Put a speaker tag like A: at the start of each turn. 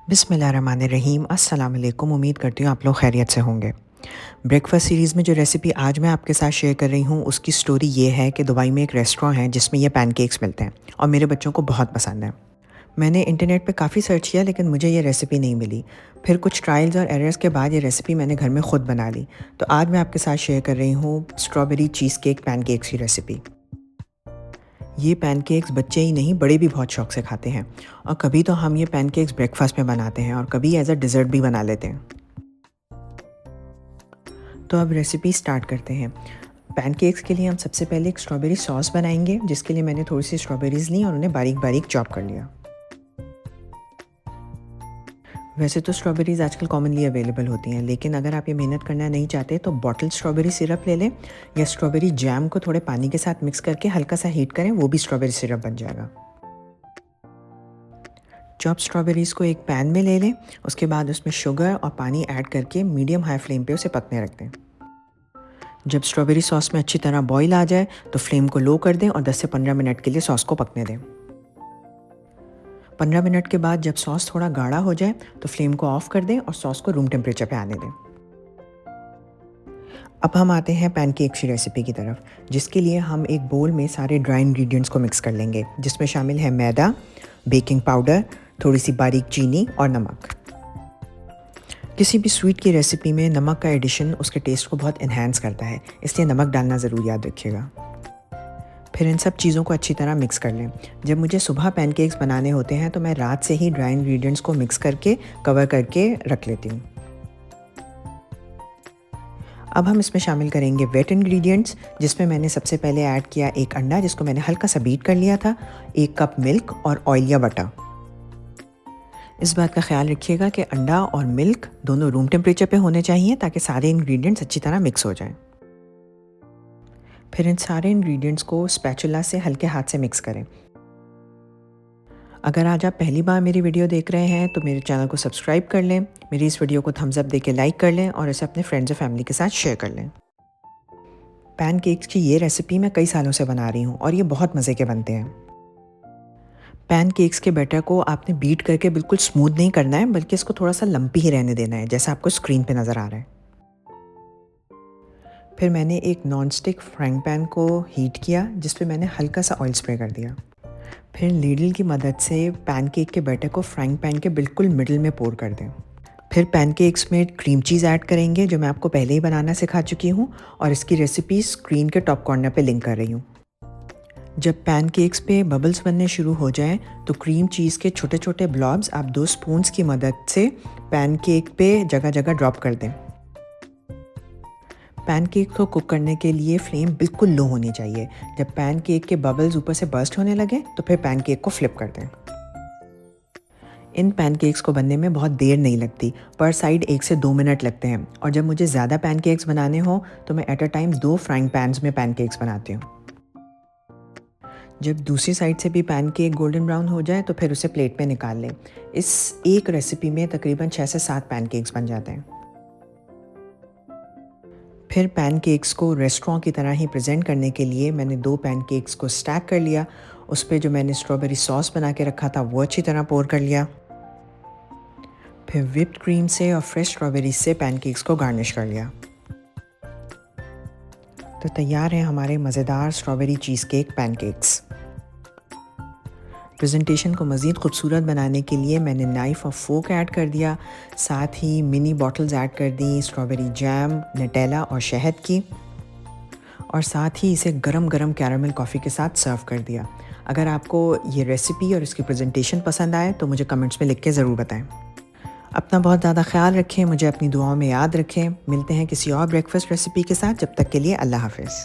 A: बिस्मिल्लाहिर्रहमानिर्रहीम। अस्सलाम वालेकुम। उम्मीद करती हूँ आप लोग खैरियत से होंगे। ब्रेकफ़ास्ट सीरीज़ में जो रेसिपी आज मैं आपके साथ शेयर कर रही हूँ, उसकी स्टोरी ये है कि दुबई में एक रेस्टोरेंट है जिसमें ये पैनकेक्स मिलते हैं और मेरे बच्चों को बहुत पसंद है। मैंने इंटरनेट पे काफ़ी सर्च किया लेकिन मुझे ये रेसिपी नहीं मिली। फिर कुछ ट्रायल्स और एरर्स के बाद ये रेसिपी मैंने घर में ख़ुद बना ली। तो आज मैं आपके साथ शेयर कर रही हूँ स्ट्रॉबेरी चीज़ केक पैनकेक्स की रेसिपी। ये पैनकेक्स बच्चे ही नहीं बड़े भी बहुत शौक से खाते हैं और कभी तो हम ये पैनकेक्स ब्रेकफास्ट में बनाते हैं और कभी एज अ डिज़र्ट भी बना लेते हैं। तो अब रेसिपी स्टार्ट करते हैं। पैनकेक्स के लिए हम सबसे पहले एक स्ट्रॉबेरी सॉस बनाएंगे, जिसके लिए मैंने थोड़ी सी स्ट्रॉबेरीज़ ली और उन्हें बारीक बारीक चॉप कर लिया। वैसे तो स्ट्रॉबेरीज़ आजकल कॉमनली अवेलेबल होती हैं, लेकिन अगर आप ये मेहनत करना नहीं चाहते तो बॉटल स्ट्रॉबेरी सिरप ले लें या स्ट्रॉबेरी जैम को थोड़े पानी के साथ मिक्स करके हल्का सा हीट करें, वो भी स्ट्रॉबेरी सिरप बन जाएगा। चॉप स्ट्रॉबेरीज़ को एक पैन में ले लें, उसके बाद उसमें शुगर और पानी ऐड करके मीडियम हाई फ्लेम पे उसे पकने रख दें। जब स्ट्रॉबेरी सॉस में अच्छी तरह बॉईल आ जाए तो फ्लेम को लो कर दें और 10 से 15 मिनट के लिए सॉस को पकने दें। 15 मिनट के बाद जब सॉस थोड़ा गाढ़ा हो जाए तो फ्लेम को ऑफ कर दें और सॉस को रूम टेम्परेचर पे आने दें। अब हम आते हैं पैनकेक्स की रेसिपी की तरफ, जिसके लिए हम एक बोल में सारे ड्राई इंग्रेडिएंट्स को मिक्स कर लेंगे, जिसमें शामिल है मैदा, बेकिंग पाउडर, थोड़ी सी बारीक चीनी और नमक। किसी भी स्वीट की रेसिपी में नमक का एडिशन उसके टेस्ट को बहुत इन्हांस करता है, इसलिए नमक डालना ज़रूर याद रखिएगा। फिर इन सब चीज़ों को अच्छी तरह मिक्स कर लें। जब मुझे सुबह पैनकेक्स बनाने होते हैं तो मैं रात से ही ड्राई इंग्रेडिएंट्स को मिक्स करके कवर करके रख लेती हूँ। अब हम इसमें शामिल करेंगे वेट इंग्रेडिएंट्स, जिसमें मैंने सबसे पहले ऐड किया एक अंडा, जिसको मैंने हल्का सा बीट कर लिया था, 1 कप मिल्क और ऑयल या बटर। इस बात का ख्याल रखिएगा कि अंडा और मिल्क दोनों रूम टेम्परेचर पे होने चाहिए ताकि सारे इंग्रेडिएंट्स अच्छी तरह मिक्स हो जाएं। फिर इन सारे इंग्रेडिएंट्स को स्पैचुला से हल्के हाथ से मिक्स करें। अगर आज आप पहली बार मेरी वीडियो देख रहे हैं तो मेरे चैनल को सब्सक्राइब कर लें, मेरी इस वीडियो को थम्स अप देके लाइक कर लें और इसे अपने फ्रेंड्स और फैमिली के साथ शेयर कर लें। पैनकेक्स की ये रेसिपी मैं कई सालों से बना रही हूँ और ये बहुत मज़े के बनते हैं। पैनकेक्स के बैटर को आपने बीट करके बिल्कुल स्मूथ नहीं करना है, बल्कि इसको थोड़ा सा लंपी ही रहने देना है, जैसा आपको स्क्रीन पे नज़र आ रहा है। फिर मैंने एक नॉन स्टिक फ्राइंग पैन को हीट किया, जिस पे मैंने हल्का सा ऑयल स्प्रे कर दिया। फिर लीडल की मदद से पैनकेक के बैटर को फ्राइंग पैन के बिल्कुल मिडिल में पोर कर दें। फिर पैनकेक्स में क्रीम चीज़ ऐड करेंगे, जो मैं आपको पहले ही बनाना सिखा चुकी हूँ और इसकी रेसिपी स्क्रीन के टॉप कॉर्नर पे लिंक कर रही हूँ। जब पैनकेक्स पे बबल्स बनने शुरू हो जाएं तो क्रीम चीज़ के छोटे छोटे ब्लॉब्स आप 2 स्पून्स की मदद से पैनकेक पे जगह जगह ड्रॉप कर दें। पैनकेक को कुक करने के लिए फ्लेम बिल्कुल लो होनी चाहिए। जब पैनकेक के बबल्स ऊपर से बर्स्ट होने लगे तो फिर पैनकेक को फ्लिप कर दें। इन पैनकेक्स को बनने में बहुत देर नहीं लगती, पर साइड 1 से 2 मिनट लगते हैं और जब मुझे ज़्यादा पैनकेक्स बनाने हो तो मैं at a time 2 frying pans में पैनकेक्स बनाती हूँ। जब दूसरी साइड से भी पैनकेक गोल्डन ब्राउन हो जाए तो फिर उसे प्लेट में निकाल लें। इस एक रेसिपी में तकरीबन 6 से 7 पैनकेक्स बन जाते हैं। फिर पैनकेक्स को रेस्टोरेंट की तरह ही प्रेजेंट करने के लिए मैंने 2 पैनकेक्स को स्टैक कर लिया। उस पे जो मैंने स्ट्रॉबेरी सॉस बना के रखा था वो अच्छी तरह पोर कर लिया। फिर व्हिप्ड क्रीम से और फ्रेश स्ट्रॉबेरी से पैनकेक्स को गार्निश कर लिया। तो तैयार है हमारे मज़ेदार strawberry cheese cake pancakes. Presentation को मज़ीद खूबसूरत बनाने के लिए मैंने नाइफ़ और फोक ऐड कर दिया, साथ ही मिनी बॉटल्स ऐड कर दी स्ट्रॉबेरी जैम, नटेला और शहद की, और साथ ही इसे गरम गरम कैरामल कॉफ़ी के साथ सर्व कर दिया। अगर आपको ये रेसिपी और इसकी प्रेजेंटेशन पसंद आए तो मुझे कमेंट्स में लिख के ज़रूर बताएं। अपना बहुत ज़्यादा ख्याल रखें, मुझे अपनी दुआओं में याद रखें। मिलते हैं किसी और ब्रेकफास्ट रेसिपी के साथ, जब तक के लिए अल्लाह हाफ़िज़।